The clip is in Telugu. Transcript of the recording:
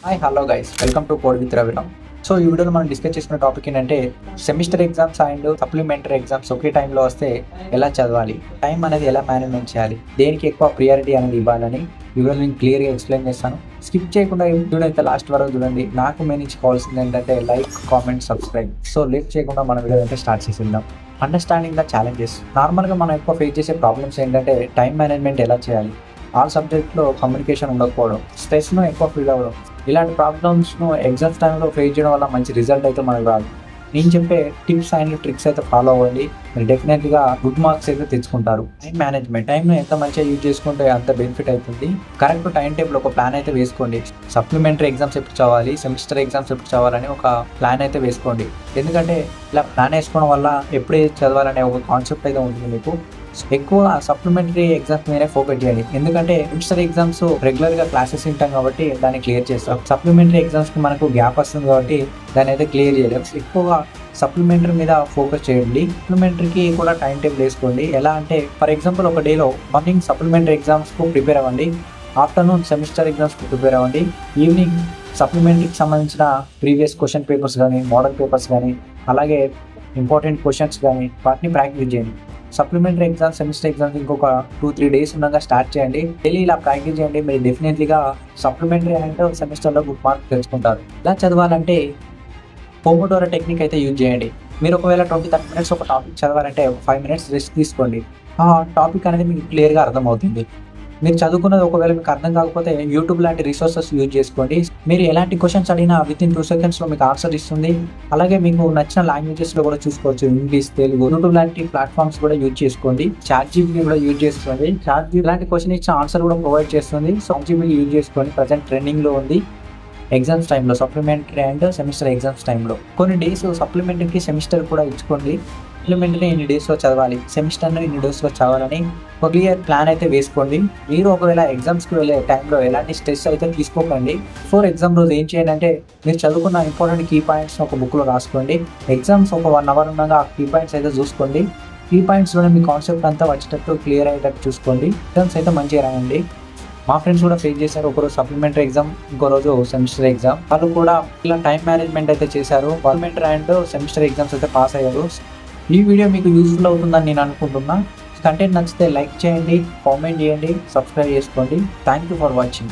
Hi hello guys, welcome to code with Raviram. So ఈ వీడియోలో మనం డిస్కస్ చేసుకున్న టాపిక్ ఏంటంటే semester exams and supplementary exams ఒకే టైంలో వస్తే ఎలా చదవాలి, టైం అనేది ఎలా మేనేజ్మెంట్ చేయాలి, దేనికి ఎక్కువ ప్రియారిటీ అనేది ఇవ్వాలని ఈ వీడియోలో నేను క్లియర్గా ఎక్స్ప్లెయిన్ చేస్తాను. స్కిప్ చేయకుండా ఈ వీడియో అయితే లాస్ట్ వరకు చూడండి. నాకు మెయిన్ కావాల్సింది ఏంటంటే like, comment, subscribe. So late చేయకుండా మన వీడియో అయితే స్టార్ట్ చేసేద్దాం. Understanding the challenges. నార్మల్గా మనం ఎక్కువ ఫేస్ చేసే ప్రాబ్లమ్స్ ఏంటంటే టైం మేనేజ్మెంట్ ఎలా చేయాలి, ఆల్ సబ్జెక్ట్లో కమ్యూనికేషన్ ఉండకపోవడం, స్ట్రెస్ను ఎక్కువ ఫీల్ అవ్వడం, ఇలాంటి ప్రాబ్లమ్స్ను ఎగ్జామ్స్ టైంలో ఫేస్ చేయడం వల్ల మంచి రిజల్ట్ అయితే మనకు రాదు. నేను చెప్పే టిప్స్ అండ్ ట్రిక్స్ అయితే ఫాలో అవ్వండి, మీరు డెఫినెట్గా గుడ్ మార్క్స్ అయితే తెచ్చుకుంటారు. టైం మేనేజ్మెంట్, టైంను ఎంత మంచిగా యూజ్ చేసుకుంటే అంత బెనిఫిట్ అవుతుంది. కరెక్ట్ టైం టేబుల్ ఒక ప్లాన్ అయితే వేసుకోండి. సప్లిమెంటరీ ఎగ్జామ్స్ ఎప్పుడు చదవాలి, సెమిస్టర్ ఎగ్జామ్స్ ఎప్పుడు చదవాలని ఒక ప్లాన్ అయితే వేసుకోండి. ఎందుకంటే ఇలా ప్లాన్ వేసుకోవడం వల్ల ఎప్పుడు చదవాలనే ఒక కాన్సెప్ట్ అయితే ఉంటుంది మీకు. ఎక్కువ సప్లిమెంటరీ ఎగ్జామ్స్ మీదే ఫోకస్ చేయండి. ఎందుకంటే సెమిస్టర్ ఎగ్జామ్స్ రెగ్యులర్గా క్లాసెస్ వింటాం కాబట్టి దాన్ని క్లియర్ చేస్తాం. సప్లిమెంటరీ ఎగ్జామ్స్కి మనకు గ్యాప్ వస్తుంది కాబట్టి దాన్ని అయితే క్లియర్ చేయలేం. ఎక్కువగా సప్లిమెంటరీ మీద ఫోకస్ చేయండి. సప్లిమెంటరీకి కూడా టైం టేబుల్ వేసుకోండి. ఎలా అంటే ఫర్ ఎగ్జాంపుల్ ఒక డేలో మార్నింగ్ సప్లిమెంటరీ ఎగ్జామ్స్కు ప్రిపేర్ అవ్వండి, ఆఫ్టర్నూన్ సెమిస్టర్ ఎగ్జామ్స్కి ప్రిపేర్ అవ్వండి, ఈవినింగ్ సప్లిమెంటరీకి సంబంధించిన ప్రీవియస్ క్వశ్చన్ పేపర్స్ కానీ, మోడల్ పేపర్స్ కానీ, అలాగే ఇంపార్టెంట్ క్వశ్చన్స్ కానీ వాటిని ప్రాక్టీస్ చేయండి. సప్లిమెంటరీ ఎగ్జామ్స్, సెమిస్టర్ ఎగ్జామ్స్ ఇంకొక 2-3 days ఉండగా స్టార్ట్ చేయండి. డైలీ ఇలా ప్రాక్టీస్ చేయండి. మీరు డెఫినెట్లీగా సప్లిమెంటరీ అండ్ సెమిస్టర్లో గుడ్ మార్క్స్ తెచ్చుకుంటారు. ఇలా చదవాలంటే పోమోడోరో టెక్నిక్ అయితే యూజ్ చేయండి. మీరు ఒకవేళ 20-30 minutes ఒక టాపిక్ చదవాలంటే 5 minutes రెస్ట్ తీసుకోండి. ఆ టాపిక్ అనేది మీకు క్లియర్గా అర్థమవుతుంది. మీరు చదువుకున్నది ఒకవేళ మీకు అర్థం కాకపోతే యూట్యూబ్ లాంటి రిసోర్సెస్ యూజ్ చేసుకోండి. మీరు ఎలాంటి క్వశ్చన్స్ అడిగినా వితిన్ 2 seconds మీకు ఆన్సర్ ఇస్తుంది. అలాగే మీకు నచ్చిన లాంగ్వేజెస్లో కూడా చూసుకోవచ్చు, ఇంగ్లీష్, తెలుగు. యూట్యూబ్ లాంటి ప్లాట్ఫామ్స్ కూడా యూజ్ చేసుకోండి. ChatGPT కూడా యూజ్ చేసుకోండి. ChatGPT లాంటి క్వశ్చన్ ఇచ్చిన ఆన్సర్ కూడా ప్రొవైడ్ చేస్తుంది. సో ChatGPT యూజ్ చేసుకోండి. ప్రజెంట్ ట్రెండింగ్లో ఉంది ఎగ్జామ్స్ టైంలో, సప్లిమెంటరీ అండ్ సెమిస్టర్ ఎగ్జామ్స్ టైంలో. కొన్ని డేస్ సప్లిమెంటరీకి సెమిస్టర్ కూడా ఇచ్చుకోండి. సప్లిమెంటరీ ఇన్ని డేస్లో చదవాలి, సెమిస్టర్ని ఇన్ని డేస్లో చదవాలని ఒక క్లియర్ ప్లాన్ అయితే వేసుకోండి. మీరు ఒకవేళ ఎగ్జామ్స్కి వెళ్ళే టైంలో ఎలాంటి స్ట్రెస్ అయితే తీసుకోకండి. బిఫోర్ ఎగ్జామ్ రోజు ఏం చేయండి అంటే మీరు చదువుకున్న ఇంపార్టెంట్ కీ పాయింట్స్ ఒక బుక్లో రాసుకోండి. ఎగ్జామ్స్ ఒక 1 hour ఉండగా ఆ కీ పాయింట్స్ అయితే చూసుకోండి. కీ పాయింట్స్లోనే మీ కాన్సెప్ట్ అంతా వచ్చేటట్టు క్లియర్ అయ్యేటట్టు చూసుకోండి. ఎగ్జామ్స్ అయితే మంచిగా రాయండి. మా ఫ్రెండ్స్ కూడా ఫేస్ చేశారు. ఒకరోజు సప్లిమెంటరీ ఎగ్జామ్, ఇంకో రోజు సెమిస్టర్ ఎగ్జామ్. వాళ్ళు కూడా ఇలా టైం మేనేజ్మెంట్ అయితే చేశారు. సప్లిమెంటరీ అండ్ సెమిస్టర్ ఎగ్జామ్స్ అయితే పాస్ అయ్యారు. ఈ వీడియో మీకు యూస్ఫుల్ అవుతుందని నేను అనుకుంటున్నా. కంటెంట్ నచ్చితే లైక్ చేయండి, కామెంట్ చేయండి, సబ్స్క్రైబ్ చేసుకోండి. Thank you for watching.